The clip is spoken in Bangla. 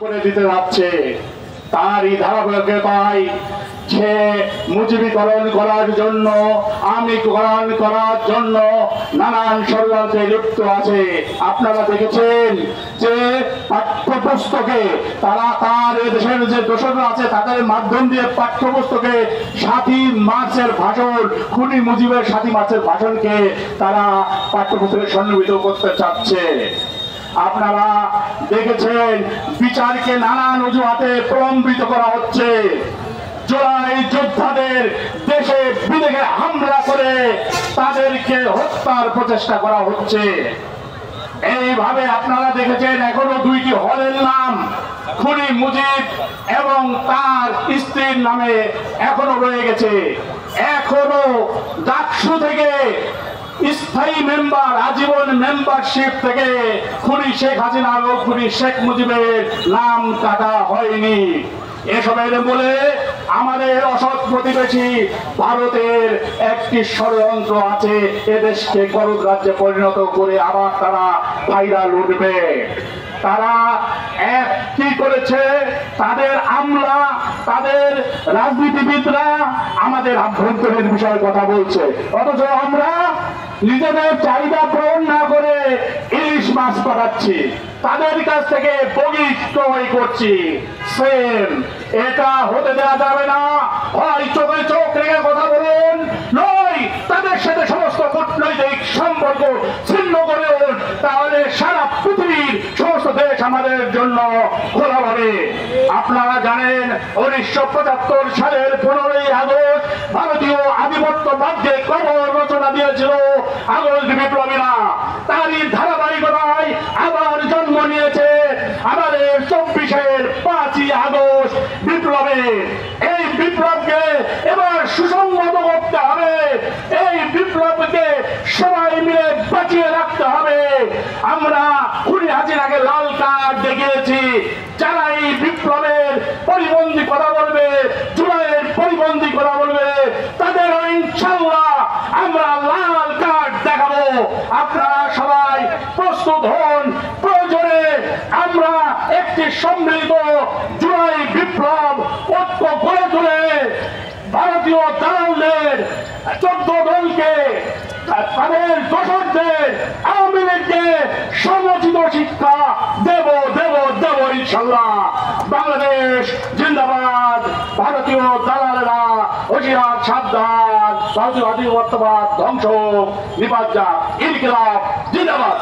করে দিতে যাচ্ছে। তারই ধারাবাহিকতায় সে মুজিবীকরণ করার জন্য, আমিকরণ করার জন্য নানান ষড়যন্ত্রে লিপ্ত আছে। আপনারা দেখেছেন যে পাঠ্যপুস্তকে তারা তার দেশের যে দোসররা আছে তাদের মাধ্যম দিয়ে পাঠ্যপুস্তকে 7ই মার্চের ভাষণ, খুনি মুজিবের 7ই মার্চের ভাষণকে তারা পাঠ্যপুস্তকে সন্নিবেশিত করতে চাচ্ছে। আপনারা দেখেছেন বিচারকে নানান অজুহাতে প্রলম্বিত করা হচ্ছে। জুলাই যোদ্ধাদের দেশে বিদেশে হামলা করে তাদেরকে হত্যার প্রচেষ্টা করা হচ্ছে। এইভাবে আপনারা দেখেছেন এখনো 2টি হলের নাম খুনি মুজিব এবং তার স্ত্রীর নামে এখনো রয়ে গেছে। এখনো ডাকসু থেকে স্থায়ী মেম্বার, আজীবন মেম্বারশিপ থেকে খুনি শেখ হাসিনা ও খুনি শেখ মুজিবের নাম কাটা হয়নি। এসবের বলে আমাদের অসৎ প্রতিবেশী ভারতের একটি ষড়যন্ত্র আছে, এদেশকে গরদ রাজ্যে পরিণত করে আবার তারা ফায়দা লুটবে। তারা কি করেছে, তাদের আমলা, তাদের রাজনীতিবিদরা আমাদের আভ্যন্তরীণ বিষয়ে কথা বলছে, অথচ আমরা নিজেদের চাহিদা পূরণ না করে ইলিশ মাছ পাঠাচ্ছি, তাদের কাছ থেকে বগি ক্রয় করছি। সেম এটা হতে দেওয়া যাবে না। হয় চোখে চোখ রেখে কথা বলুন, নয় তাদের সাথে সমস্ত কূটনৈতিক সম্পর্ক ছিন্ন করে, তাহলে সারা পৃথিবীর সমস্ত দেশ আমাদের জন্য খোলা হবে। আপনারা জানেন 1975 সালের 15ই আগস্ট ভারতীয় আধিপত্যবাদকে কবর রচনা দিয়েছিল আগস্ট বিপ্লবীরা। তারই ধারাবাহিকতায় আবার জন্ম নিয়েছে আমাদের 24-এর 5ই আগস্ট বিপ্লবে। এই বিপ্লবকে এবার সুসংহত করতে হবে, এই বিপ্লবকে সবাই মিলে বাঁচিয়ে রাখতে হবে। আমরা খুনি হাসিনাকে লাল কার্ড দেখিয়েছি, যারা এই বিপ্লবের পরিবন্ধী কথা বলবে, জুলাইয়ের পরিবন্ধী কথা বলবে, তাদেরও ইনশাআল্লাহ আমরা লাল কার্ড দেখাবো। আপনারা সবাই প্রস্তুত হন। প্রয়োজনে আমরা একটি সম্মিলিত জুলাই বিপ্লব ঐক্য গড়ে তুলে ভারতীয় দালালদের 14 দলকে, তাদের দোসরদের, আওয়ামী লীগকে সমুচিত শিক্ষা দেব দেব দেব ইনশাল্লাহ। বাংলাদেশ জিন্দাবাদ। ভারতীয় দালালেরা হুঁশিয়ার, সাবধান। ভারতীয় আধিপত্যবাদ ধ্বংস, নিপাত যাক। ইনকিলাব জিন্দাবাদ।